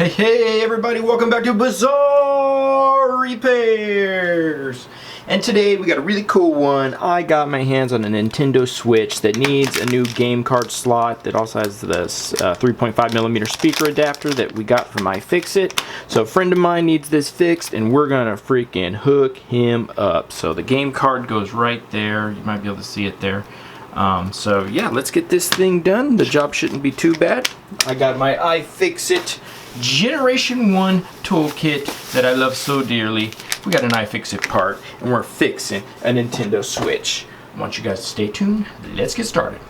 Hey everybody, welcome back to Bazzar Repairs! And today we got a really cool one. I got my hands on a Nintendo Switch that needs a new game card slot that also has this 3.5mm speaker adapter that we got from iFixit. So a friend of mine needs this fixed and we're gonna freaking hook him up. So the game card goes right there. You might be able to see it there. So yeah, let's get this thing done. The job shouldn't be too bad. I got my iFixit Generation 1 toolkit that I love so dearly. We got an iFixit part and we're fixing a Nintendo Switch. I want you guys to stay tuned. Let's get started.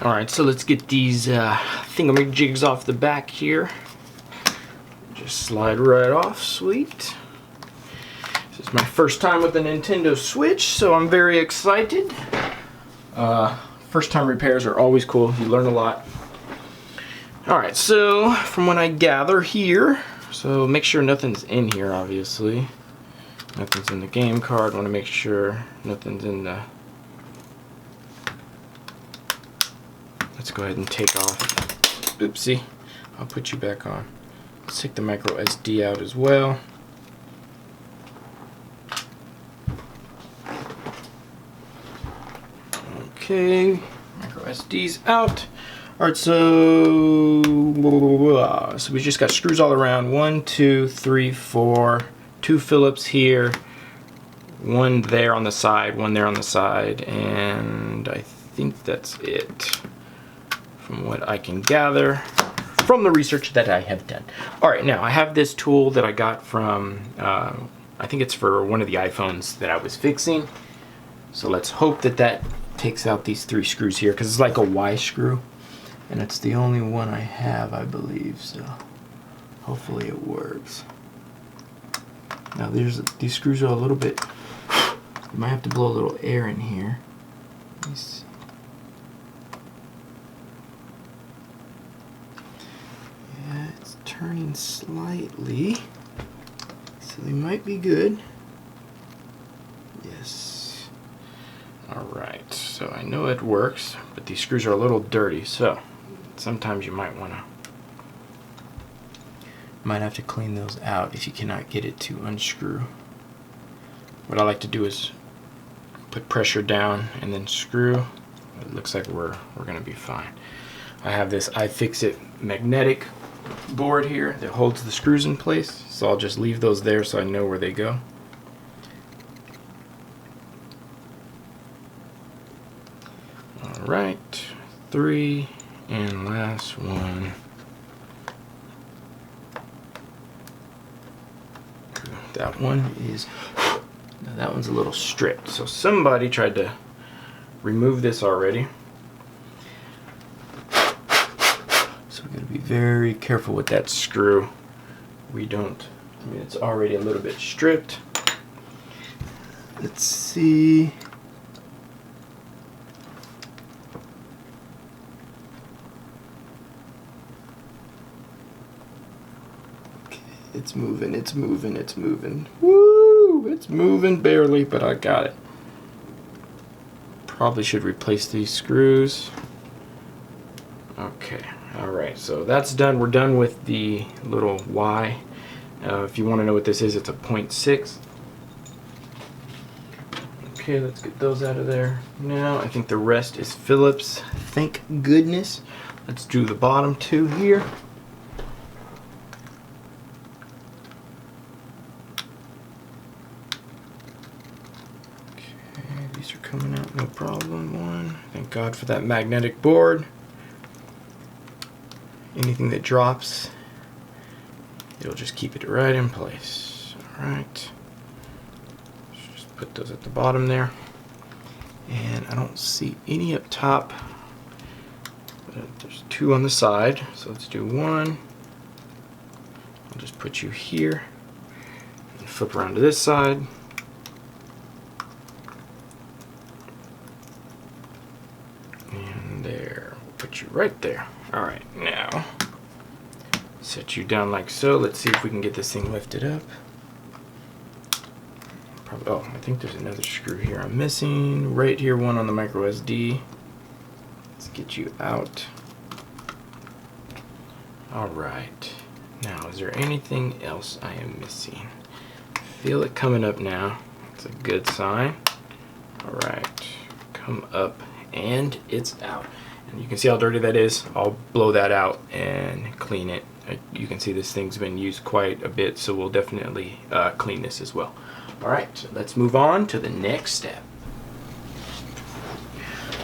Alright, so let's get these thingamajigs off the back here. Just slide right off, sweet. This is my first time with the Nintendo Switch, so I'm very excited. First time repairs are always cool. You learn a lot. Alright, so from what I gather here, so make sure nothing's in here, obviously. Nothing's in the game card. Want to make sure nothing's in the... Let's go ahead and take off. Oopsie. I'll put you back on. Let's take the micro SD out as well. Okay, micro SD's out. Alright, so we just got screws all around. 1, 2, 3, 4. 2 Phillips here. 1 there on the side, 1 there on the side, and I think that's it from what I can gather from the research that I have done. Alright, now I have this tool that I got from, I think it's for one of the iPhones that I was fixing. So let's hope that that takes out these 3 screws here, because it's like a Y screw. And it's the only one I have, I believe, so hopefully it works. Now these screws are a little bit, you might have to blow a little air in here. Let me see. Yeah, it's turning slightly, so they might be good. Yes. Alright, so I know it works, but these screws are a little dirty, so sometimes you might have to clean those out if you cannot get it to unscrew. What I like to do is put pressure down and then screw. It looks like we're gonna be fine. I have this iFixit magnetic board here that holds the screws in place, so I'll just leave those there so I know where they go. Alright, 3 and last one. That one is, now that one's a little stripped, so somebody tried to remove this already. So we gotta be very careful with that screw. I mean, it's already a little bit stripped. Let's see. It's moving, it's moving, it's moving. Woo! It's moving barely, but I got it. Probably should replace these screws. Okay, alright, so that's done. We're done with the little Y. If you want to know what this is, it's a 0.6. Okay, let's get those out of there. Now, I think the rest is Phillips. Thank goodness. Let's do the bottom 2 here. These are coming out no problem. 1. Thank God for that magnetic board. Anything that drops, it'll just keep it right in place. Alright. Just put those at the bottom there. And I don't see any up top. But there's 2 on the side. So let's do 1. I'll just put you here. And flip around to this side. Put you right there. Alright, now set you down like so. Let's see if we can get this thing lifted up. Probably, oh, I think there's another screw here I'm missing. Right here, one on the micro SD. Let's get you out. All right. Now, is there anything else I am missing? Feel it coming up now. It's a good sign. All right, come up and it's out. And you can see how dirty that is. I'll blow that out and clean it. You can see this thing's been used quite a bit, so we'll definitely clean this as well. All right, so let's move on to the next step.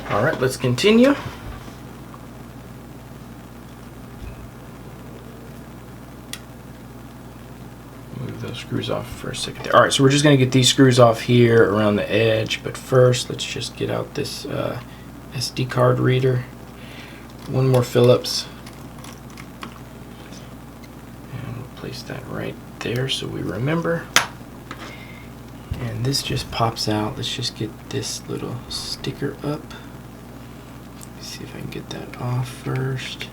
All right, let's continue. Move those screws off for a second there. All right, so we're just gonna get these screws off here around the edge, but first let's just get out this SD card reader. One more Phillips. And we'll place that right there so we remember. And this just pops out. Let's just get this little sticker up. Let's see if I can get that off first.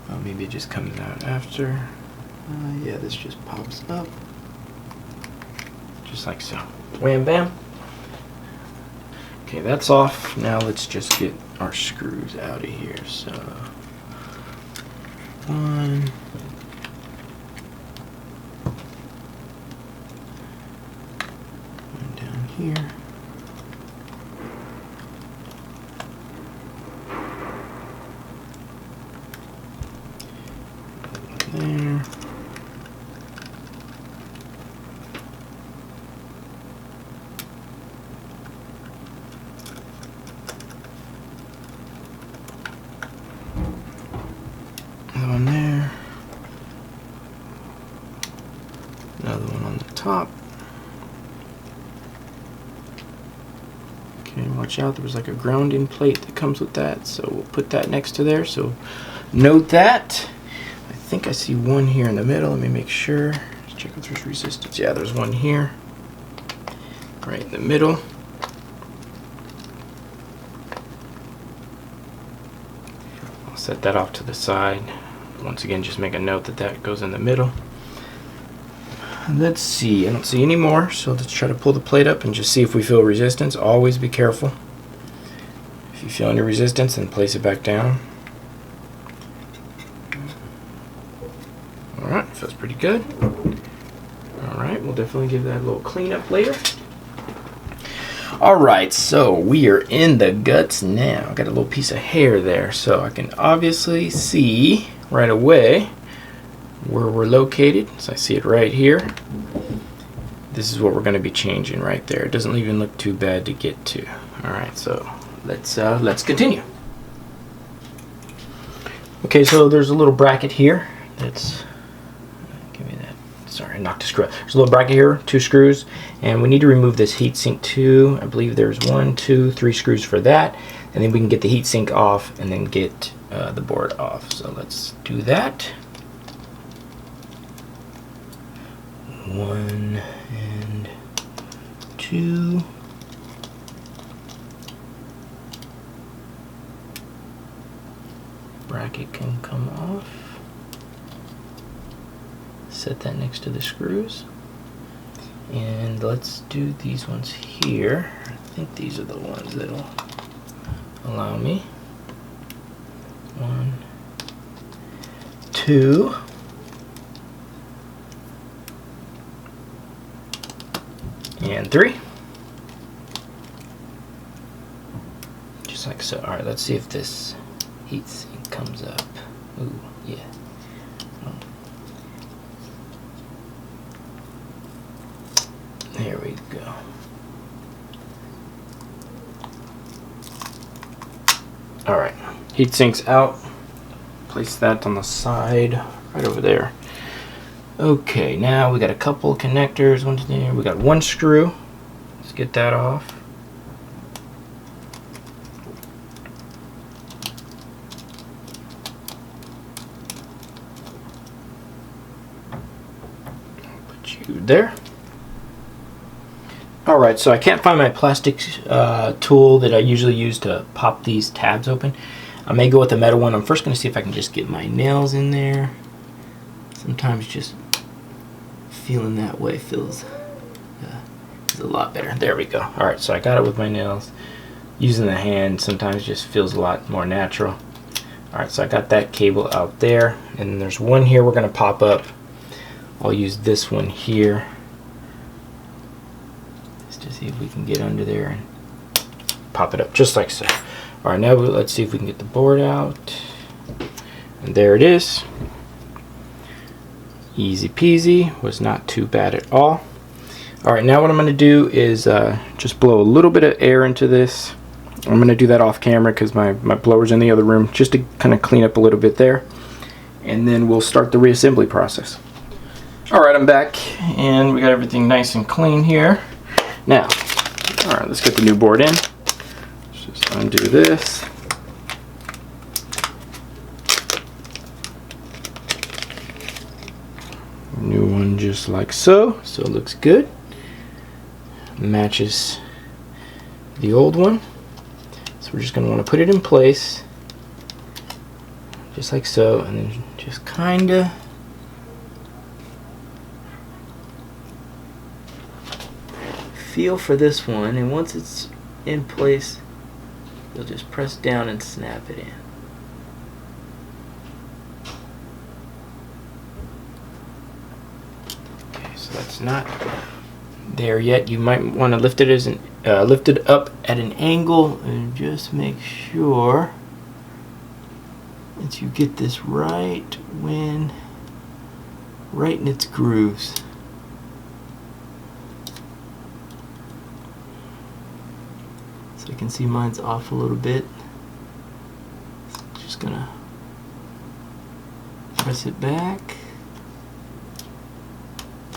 Oh, maybe it just comes out after. Yeah, this just pops up. Just like so. Wham bam. Okay, that's off. Now let's just get our screws out of here. So, one. One down here. There. Another one there. Another one on the top. Okay, watch out, there was like a grounding plate that comes with that, so we'll put that next to there, so note that. I think I see one here in the middle. Let me make sure. Let's check if there's resistance. Yeah, there's one here. Right in the middle. I'll set that off to the side. Once again, just make a note that that goes in the middle. Let's see. I don't see any more, so let's try to pull the plate up and just see if we feel resistance. Always be careful. If you feel any resistance, then place it back down. Alright, feels pretty good. Alright, we'll definitely give that a little cleanup later. Alright, so we are in the guts now. Got a little piece of hair there, so I can obviously see right away where we're located. So I see it right here. This is what we're going to be changing right there. It doesn't even look too bad to get to. Alright, so let's continue. Okay, so there's a little bracket here. That's sorry, I knocked a screw out. There's a little bracket here, 2 screws, and we need to remove this heatsink too. I believe there's 1, 2, 3 screws for that, and then we can get the heatsink off and then get the board off. So let's do that. 1 and 2. Bracket can come off. Set that next to the screws, and let's do these ones here. I think these are the ones that'll allow me. 1, 2, and 3, just like so. All right, let's see if this heatsink comes up. Ooh, yeah. There we go. Alright, heatsink's out. Place that on the side, right over there. Okay, now we got a couple connectors. We got 1 screw. Let's get that off. Put you there. Alright, so I can't find my plastic tool that I usually use to pop these tabs open. I may go with the metal one. I'm first going to see if I can just get my nails in there. Sometimes just feeling that way feels a lot better. There we go. Alright, so I got it with my nails. using the hand sometimes just feels a lot more natural. Alright, so I got that cable out there, and there's one here we're going to pop up. I'll use this one here just to see if we can get under there and pop it up just like so. Alright, now let's see if we can get the board out. And there it is. Easy peasy, was not too bad at all. Alright, now what I'm going to do is just blow a little bit of air into this. I'm going to do that off camera because my blower's in the other room, just to kind of clean up a little bit there. And then we'll start the reassembly process. Alright, I'm back, and we got everything nice and clean here. Now, alright, let's get the new board in. Let's just undo this. New one just like so. So it looks good. Matches the old one. So we're just going to want to put it in place just like so, and then just kind of feel for this one, and once it's in place you'll just press down and snap it in. Okay, so that's not there yet. You might want to lift it as lift it up at an angle and just make sure that you get this right in its grooves. So you can see mine's off a little bit. Just gonna press it back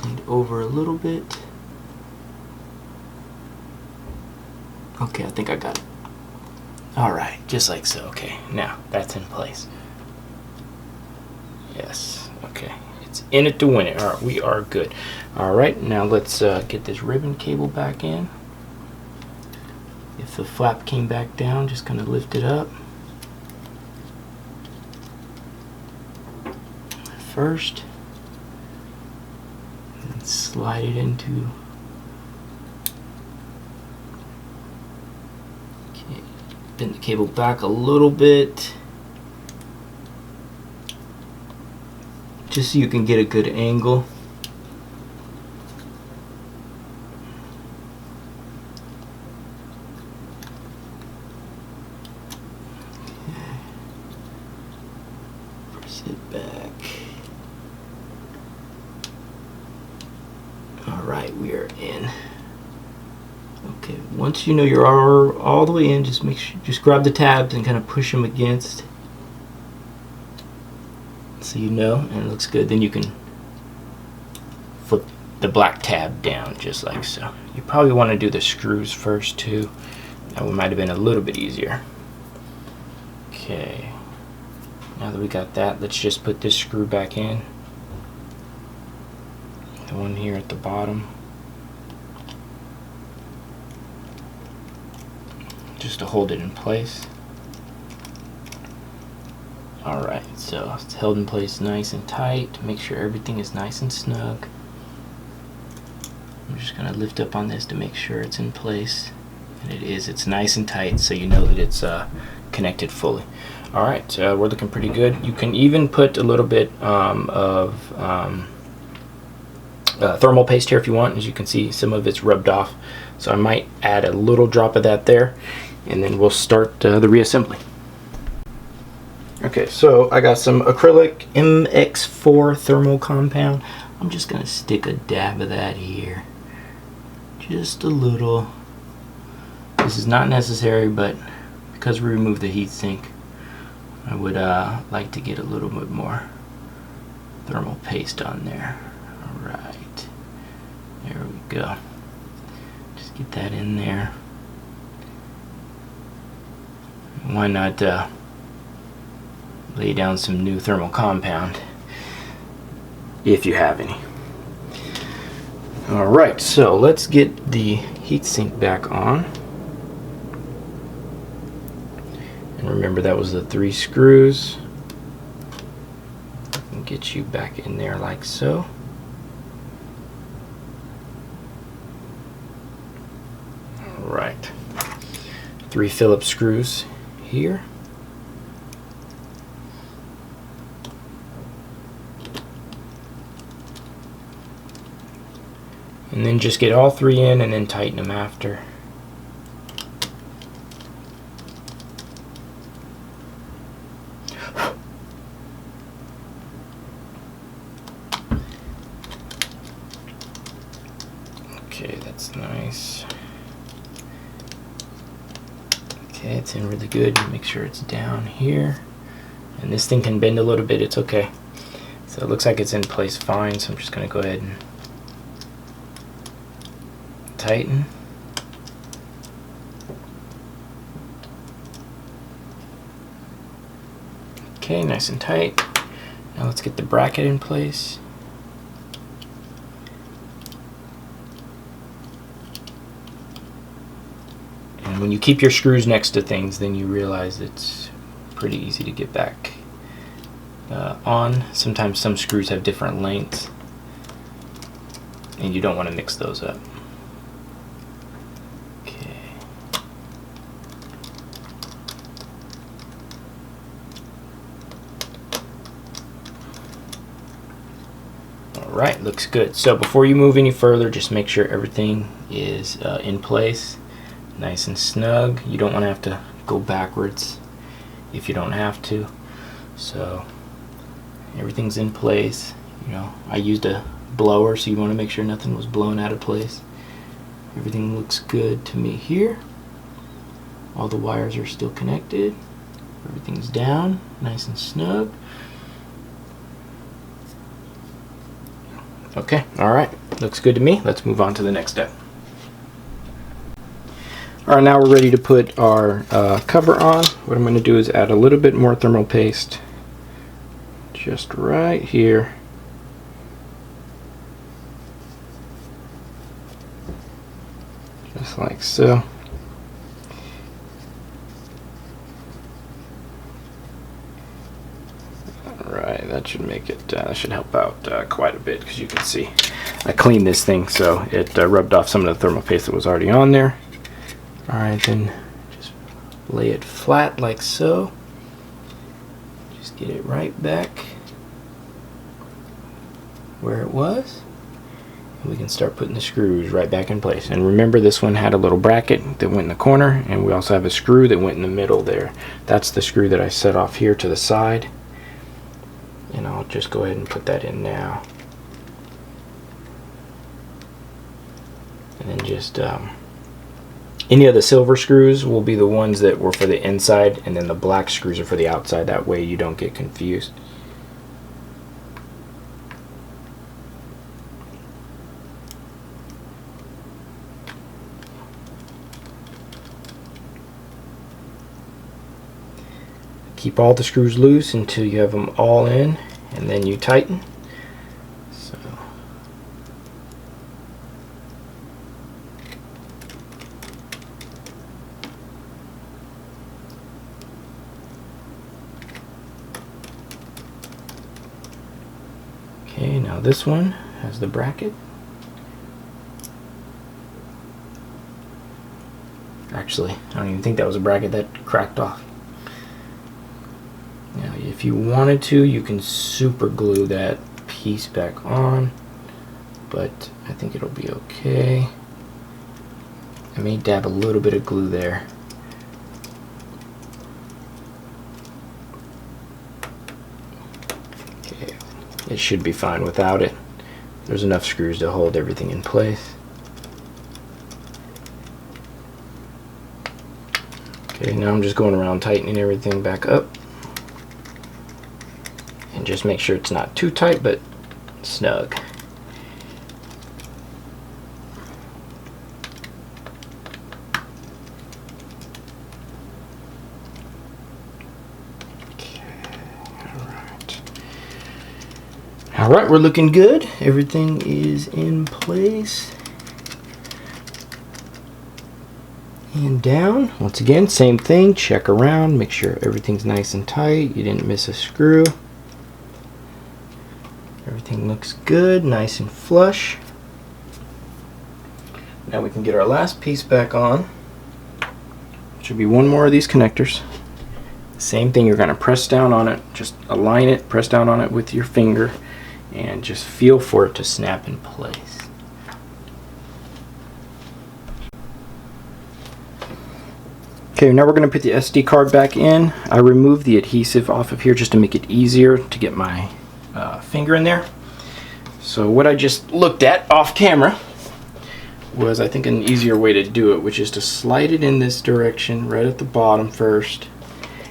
and over a little bit. Okay, I think I got it. Alright, just like so. Okay, now that's in place. Yes, okay. It's in it to win it. Alright, we are good. Alright, now let's get this ribbon cable back in. If the flap came back down, just gonna lift it up first and slide it into. Okay, bend the cable back a little bit just so you can get a good angle. Sit back. Alright, we are in. Okay, once you know you're all the way in, just make sure, just grab the tabs and kind of push them against, so you know, and it looks good. Then you can flip the black tab down just like so. You probably want to do the screws first too. That one might have been a little bit easier. Okay. Now that we got that, let's just put this screw back in. The one here at the bottom. Just to hold it in place. Alright, so it's held in place nice and tight. Make sure everything is nice and snug. I'm just going to lift up on this to make sure it's in place. And it is. It's nice and tight, so you know that it's connected fully. Alright, we're looking pretty good. You can even put a little bit of thermal paste here if you want. As you can see, some of it's rubbed off. So I might add a little drop of that there, and then we'll start the reassembly. Okay, so I got some acrylic MX4 thermal compound. I'm just going to stick a dab of that here. Just a little. This is not necessary, but because we removed the heatsink, I would like to get a little bit more thermal paste on there. Alright, there we go. Just get that in there. Why not lay down some new thermal compound if you have any. Alright, so let's get the heatsink back on. And remember, that was the 3 screws. And get you back in there like so. Alright. 3 Phillips screws here. And then just get all 3 in and then tighten them after. Okay, that's nice. Okay, it's in really good. Make sure it's down here. And this thing can bend a little bit, it's okay. So it looks like it's in place fine, so I'm just going to go ahead and tighten. Okay, nice and tight. Now let's get the bracket in place. And when you keep your screws next to things, then you realize it's pretty easy to get back on. Sometimes some screws have different lengths, and you don't want to mix those up. Alright, looks good. So before you move any further, just make sure everything is in place, nice and snug. You don't want to have to go backwards if you don't have to. So everything's in place. You know, I used a blower, so you want to make sure nothing was blown out of place. Everything looks good to me here. All the wires are still connected. Everything's down, nice and snug. Okay, alright, looks good to me. Let's move on to the next step. Alright, now we're ready to put our cover on. What I'm going to do is add a little bit more thermal paste just right here. Just like so. Alright, that should make it, that should help out quite a bit, because you can see I cleaned this thing, so it rubbed off some of the thermal paste that was already on there. Alright, then just lay it flat like so. Just get it right back where it was. And we can start putting the screws right back in place. And remember, this one had a little bracket that went in the corner, and we also have a screw that went in the middle there. That's the screw that I set off here to the side. And I'll just go ahead and put that in now. And then just any of the silver screws will be the ones that were for the inside, and then the black screws are for the outside. That way you don't get confused. Keep all the screws loose until you have them all in, and then you tighten. So okay, now this one has the bracket. Actually, I don't even think that was a bracket, that cracked off. Now, if you wanted to, you can super glue that piece back on, but I think it'll be okay. I may dab a little bit of glue there. Okay, it should be fine without it. There's enough screws to hold everything in place. Okay, now I'm just going around tightening everything back up. And just make sure it's not too tight, but snug. Okay, alright, we're looking good. Everything is in place. And down. Once again, same thing. Check around, make sure everything's nice and tight. You didn't miss a screw. Everything looks good, nice and flush. Now we can get our last piece back on, which Should be one more of these connectors. Same thing, you're going to press down on it, just align it, press down on it with your finger, and just feel for it to snap in place. Okay, now we're going to put the SD card back in. I removed the adhesive off of here just to make it easier to get my finger in there. So what I just looked at off camera was, I think, an easier way to do it, which is to slide it in this direction right at the bottom first,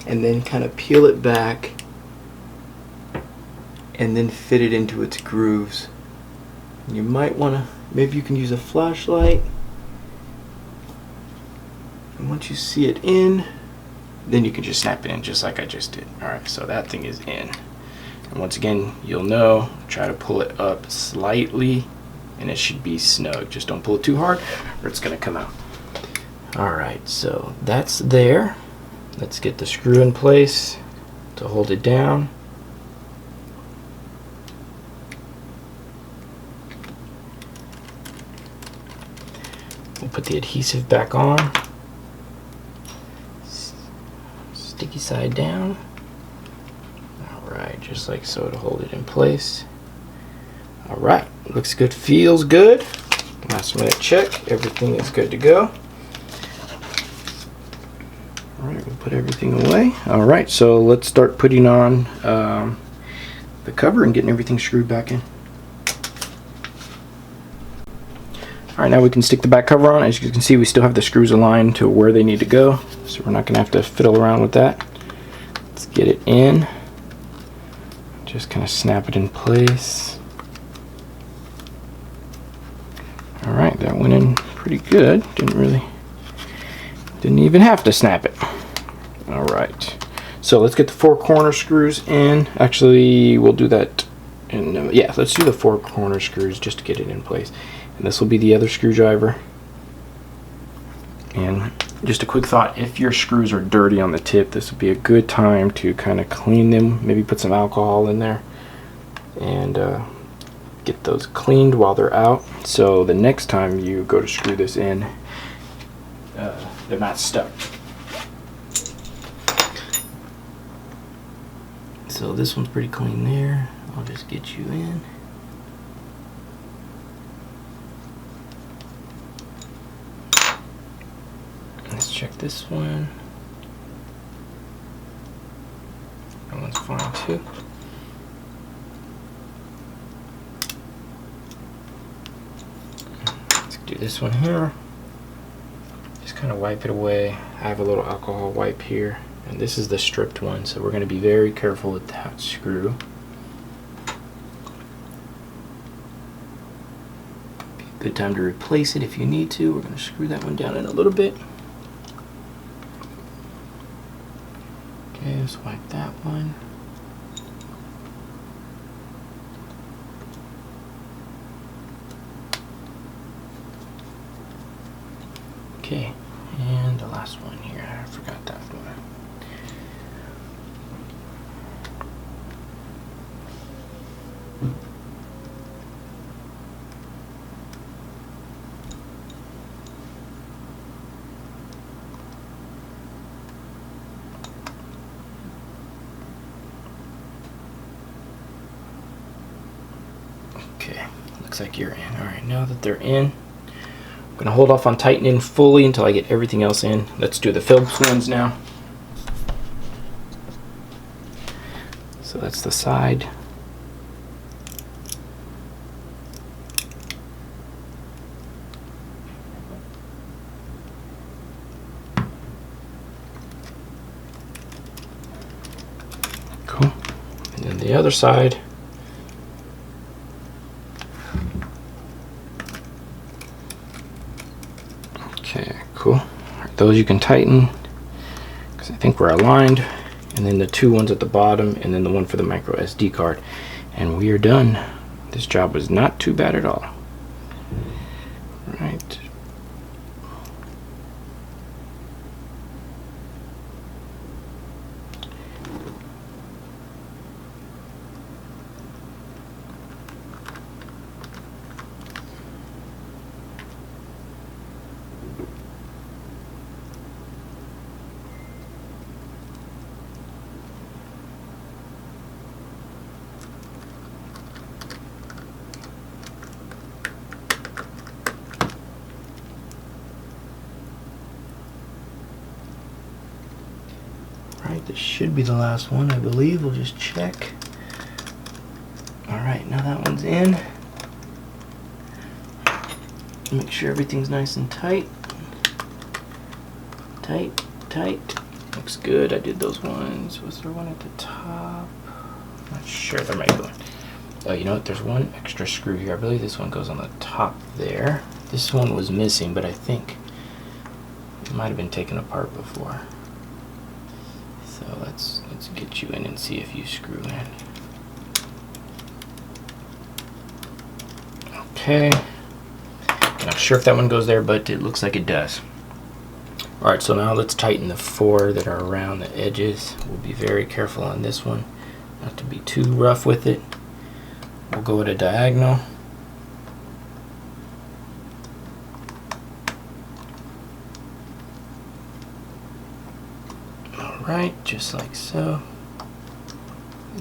and then kind of peel it back and then fit it into its grooves. You might want to, maybe you can use a flashlight, and once you see it in, then you can just snap it in just like I just did. Alright, so that thing is in. And once again, you'll know, try to pull it up slightly and it should be snug. Just don't pull it too hard or it's going to come out. Alright, so that's there. Let's get the screw in place to hold it down. We'll put the adhesive back on. Sticky side down. Alright, just like so to hold it in place. Alright, looks good, feels good. Last minute check, everything is good to go. Alright, we'll put everything away. Alright, so let's start putting on the cover and getting everything screwed back in. Alright, now we can stick the back cover on. As you can see, we still have the screws aligned to where they need to go, so we're not going to have to fiddle around with that. Let's get it in. Just kind of snap it in place. Alright, that went in pretty good. Didn't even have to snap it. Alright, so let's get the 4 corner screws in. Actually, we'll do that in, yeah, let's do the 4 corner screws just to get it in place. And this will be the other screwdriver. And just a quick thought, if your screws are dirty on the tip, this would be a good time to kind of clean them. Maybe put some alcohol in there and get those cleaned while they're out. So the next time you go to screw this in, they're not stuck. So this one's pretty clean there. I'll just get you in. Let's check this one. That one's fine too. Let's do this one here. Just kind of wipe it away. I have a little alcohol wipe here, and this is the stripped one, so we're going to be very careful with that screw. Be a good time to replace it if you need to. We're going to screw that one down in a little bit. Okay, let's wipe that one. Okay, and the last one here, I forgot that one. Okay, looks like you're in. Alright, now that they're in, I'm going to hold off on tightening fully until I get everything else in. Let's do the Phillips ones now. So that's the side. Cool. And then the other side. Okay, cool. Those you can tighten because I think we're aligned. And then the 2 ones at the bottom, and then the one for the micro SD card. And we are done. This job was not too bad at all. Right. This should be the last one, I believe. We'll just check. Alright, now that one's in. Make sure everything's nice and tight. Tight, tight. Looks good. I did those ones. Was there one at the top? Not sure. There might be one. Oh, you know what? There's one extra screw here. I believe this one goes on the top there. This one was missing, but I think it might have been taken apart before. So let's get you in and see if you screw in. Okay. Not sure if that one goes there, but it looks like it does. Alright, so now let's tighten the 4 that are around the edges. We'll be very careful on this one, not to be too rough with it. We'll go at a diagonal. Alright, just like so.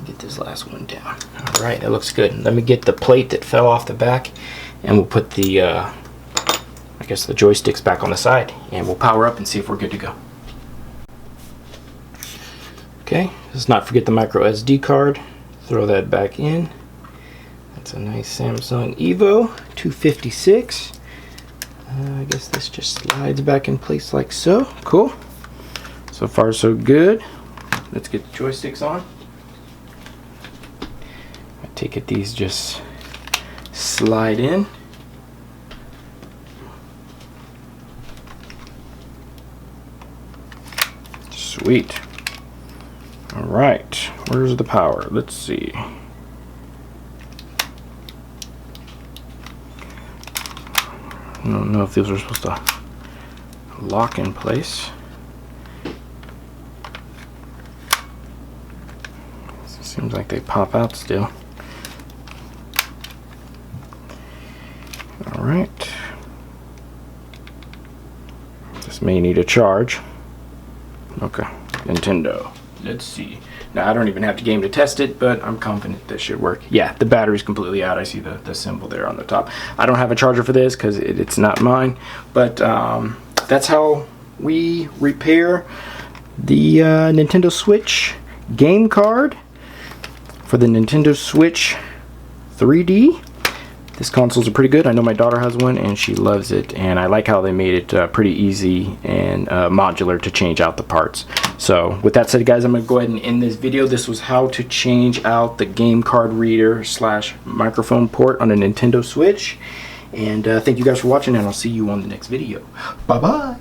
Get this last one down. Alright, that looks good. Let me get the plate that fell off the back, and we'll put the I guess the joysticks back on the side, and we'll power up and see if we're good to go. Okay, let's not forget the micro SD card. Throw that back in. That's a nice Samsung Evo 256. I guess this just slides back in place like so. Cool. So far so good. Let's get the joysticks on. I take it these just slide in. Sweet. Alright, where's the power? Let's see. I don't know if these are supposed to lock in place. Seems like they pop out still. Alright. This may need a charge. Okay, Nintendo. Let's see. Now I don't even have to game to test it, but I'm confident this should work. Yeah, the battery's completely out. I see the symbol there on the top. I don't have a charger for this because it's not mine, but that's how we repair the Nintendo Switch game card for the Nintendo Switch 3D. This consoles are pretty good. I know my daughter has one and she loves it, and I like how they made it pretty easy and modular to change out the parts. So with that said, guys, I'm going to go ahead and end this video. This was how to change out the game card reader / microphone port on a Nintendo Switch. And thank you guys for watching, and I'll see you on the next video. Bye bye.